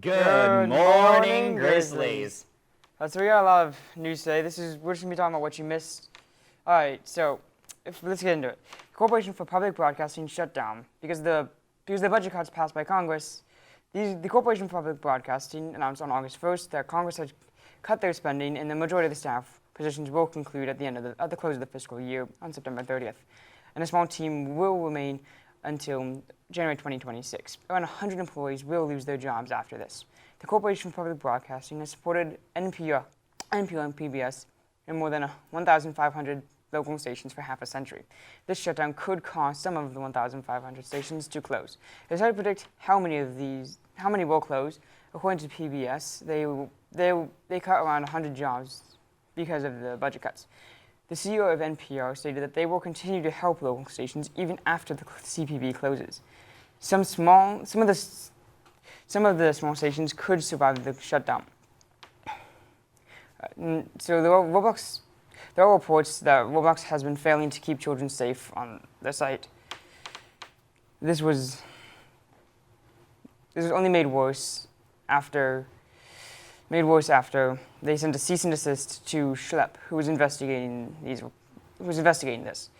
Good morning, Grizzlies. So we got a lot of news today. We're just gonna be talking about what you missed. All right, so let's get into it. The Corporation for Public Broadcasting shut down because the budget cuts passed by Congress. The Corporation for Public Broadcasting announced on August 1st that Congress had cut their spending, and the majority of the staff positions will conclude at the close of the fiscal year on September 30th, and a small team will remain until January 2026. Around 100 employees will lose their jobs after this. The Corporation for Public Broadcasting has supported NPR and PBS and more than 1,500 local stations for half a century. This shutdown could cause some of the 1,500 stations to close. It's hard to predict how many will close. According to PBS, they cut around 100 jobs because of the budget cuts. The CEO of NPR stated that they will continue to help local stations even after the CPB closes. Some of the small stations could survive the shutdown. So there are reports that Roblox has been failing to keep children safe on their site. This was only made worse after they sent a cease and desist to Schlepp, who was investigating this.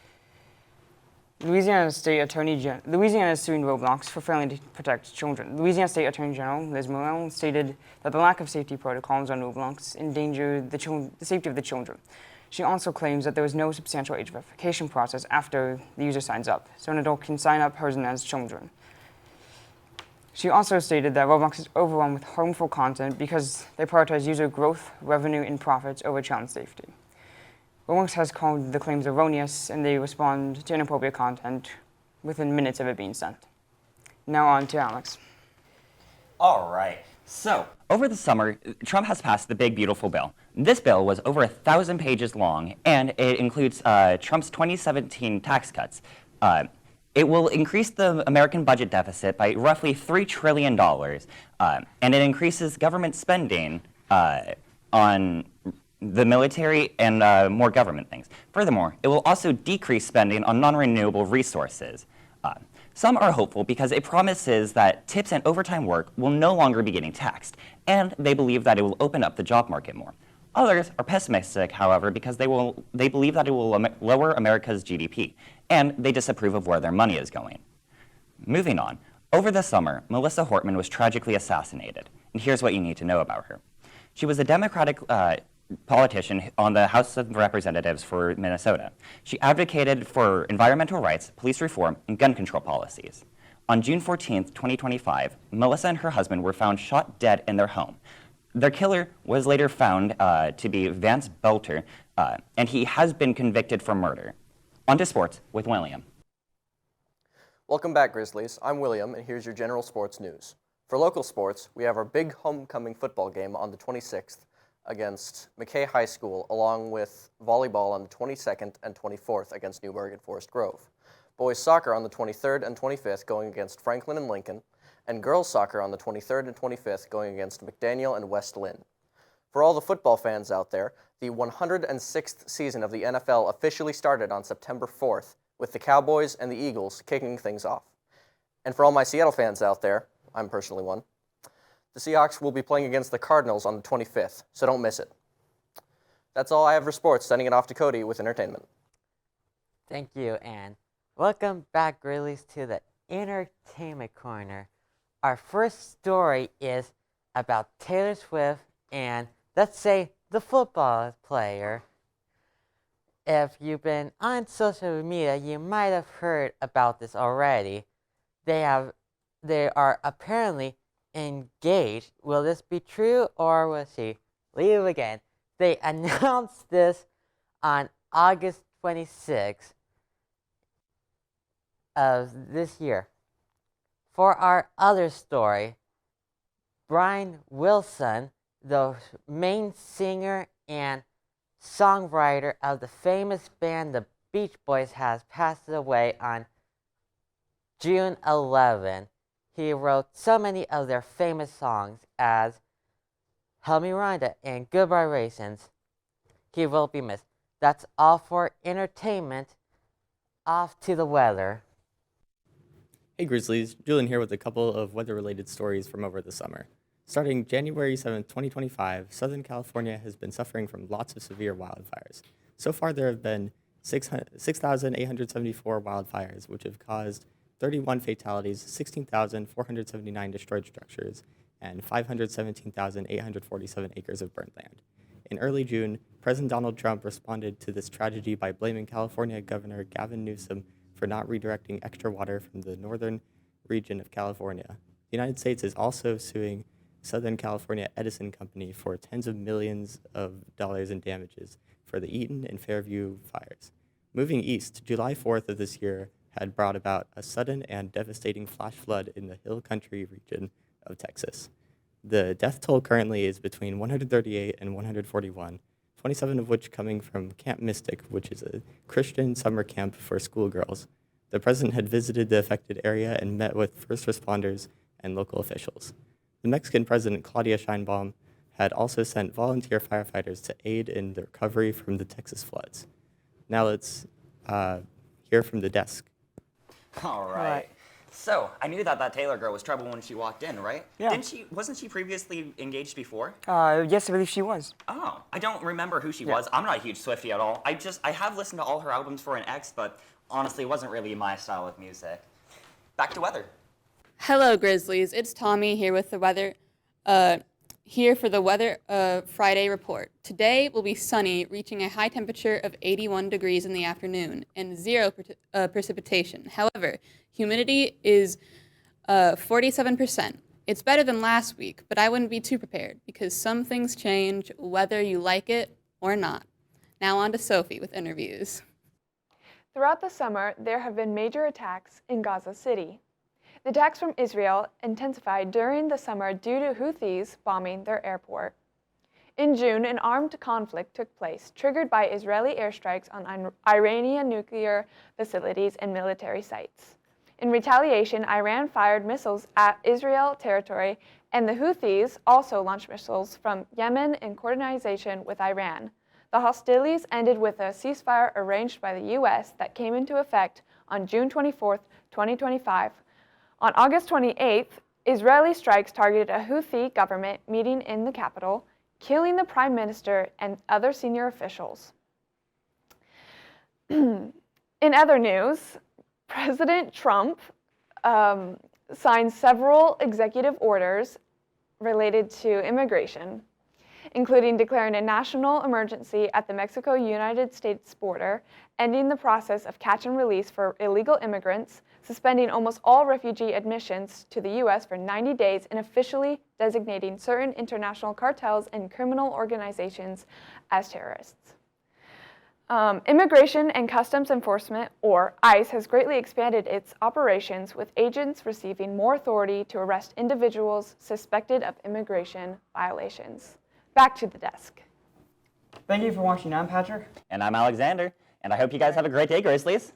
Louisiana is suing Roblox for failing to protect children. Louisiana State Attorney General Liz Morel stated that the lack of safety protocols on Roblox endanger the safety of the children. She also claims that there was no substantial age verification process after the user signs up, so an adult can sign up posing as children. She also stated that Roblox is overwhelmed with harmful content because they prioritize user growth, revenue, and profits over child safety. Roblox has called the claims erroneous, and they respond to inappropriate content within minutes of it being sent. Now on to Alex. All right. So, over the summer, Trump has passed the Big Beautiful Bill. This bill was over 1,000 pages long, and it includes Trump's 2017 tax cuts. It will increase the American budget deficit by roughly $3 trillion, and it increases government spending on the military and more government things. Furthermore, it will also decrease spending on non-renewable resources. Some are hopeful because it promises that tips and overtime work will no longer be getting taxed, and they believe that it will open up the job market more. Others are pessimistic, however, because they believe that it will lower America's GDP, and they disapprove of where their money is going. Moving on, over the summer, Melissa Hortman was tragically assassinated, and here's what you need to know about her. She was a Democratic politician on the House of Representatives for Minnesota. She advocated for environmental rights, police reform, and gun control policies. On June 14, 2025, Melissa and her husband were found shot dead in their home. Their killer was later found to be Vance Belter, and he has been convicted for murder. On to sports with William. Welcome back, Grizzlies. I'm William, and here's your general sports news. For local sports, we have our big homecoming football game on the 26th against McKay High School, along with volleyball on the 22nd and 24th against Newburgh and Forest Grove. Boys soccer on the 23rd and 25th going against Franklin and Lincoln, and girls soccer on the 23rd and 25th going against McDaniel and West Lynn. For all the football fans out there, the 106th season of the NFL officially started on September 4th, with the Cowboys and the Eagles kicking things off. And for all my Seattle fans out there, I'm personally one, the Seahawks will be playing against the Cardinals on the 25th, so don't miss it. That's all I have for sports, sending it off to Cody with entertainment. Thank you, and welcome back, Grizzlies, to the Entertainment Corner. Our first story is about Taylor Swift and, let's say, the football player. If you've been on social media, you might have heard about this already. They are apparently engaged. Will this be true, or will she leave again? They announced this on August 26th of this year. For our other story, Brian Wilson, the main singer and songwriter of the famous band The Beach Boys, has passed away on June 11. He wrote so many of their famous songs as Help Me Rhonda and Goodbye Raisins. He will be missed. That's all for entertainment. Off to the weather. Hey Grizzlies, Julian here with a couple of weather-related stories from over the summer. Starting January 7th, 2025, Southern California has been suffering from lots of severe wildfires. So far, there have been 6,874 wildfires, which have caused 31 fatalities, 16,479 destroyed structures, and 517,847 acres of burnt land. In early June, President Donald Trump responded to this tragedy by blaming California Governor Gavin Newsom for not redirecting extra water from the northern region of California. The United States is also suing Southern California Edison Company for tens of millions of dollars in damages for the Eaton and Fairview fires. Moving east, July 4th of this year had brought about a sudden and devastating flash flood in the Hill Country region of Texas. The death toll currently is between 138 and 141, 27 of which coming from Camp Mystic, which is a Christian summer camp for schoolgirls. The president had visited the affected area and met with first responders and local officials. The Mexican president, Claudia Sheinbaum, had also sent volunteer firefighters to aid in the recovery from the Texas floods. Now let's hear from the desk. All right. So, I knew that Taylor girl was trouble when she walked in, right? Yeah. Wasn't she previously engaged before? Yes, I believe she was. Oh, I don't remember who she was. I'm not a huge Swiftie at all. I have listened to all her albums for an ex, but honestly, it wasn't really my style of music. Back to weather. Hello, Grizzlies. It's Tommy here with the weather. Here for the weather Friday report. Today will be sunny, reaching a high temperature of 81 degrees in the afternoon and zero precipitation. However, humidity is 47%. It's better than last week, but I wouldn't be too prepared because some things change whether you like it or not. Now on to Sophie with interviews. Throughout the summer, there have been major attacks in Gaza City. The attacks from Israel intensified during the summer due to Houthis bombing their airport. In June, an armed conflict took place, triggered by Israeli airstrikes on Iranian nuclear facilities and military sites. In retaliation, Iran fired missiles at Israel territory, and the Houthis also launched missiles from Yemen in coordination with Iran. The hostilities ended with a ceasefire arranged by the U.S. that came into effect on June 24, 2025. On August 28th, Israeli strikes targeted a Houthi government meeting in the capital, killing the prime minister and other senior officials. In other news, President Trump signed several executive orders related to immigration, including declaring a national emergency at the Mexico-United States border, ending the process of catch and release for illegal immigrants, suspending almost all refugee admissions to the U.S. for 90 days, and officially designating certain international cartels and criminal organizations as terrorists. Immigration and Customs Enforcement, or ICE, has greatly expanded its operations, with agents receiving more authority to arrest individuals suspected of immigration violations. Back to the desk. Thank you for watching. I'm Patrick. And I'm Alexander, and I hope you guys have a great day, Grizzlies.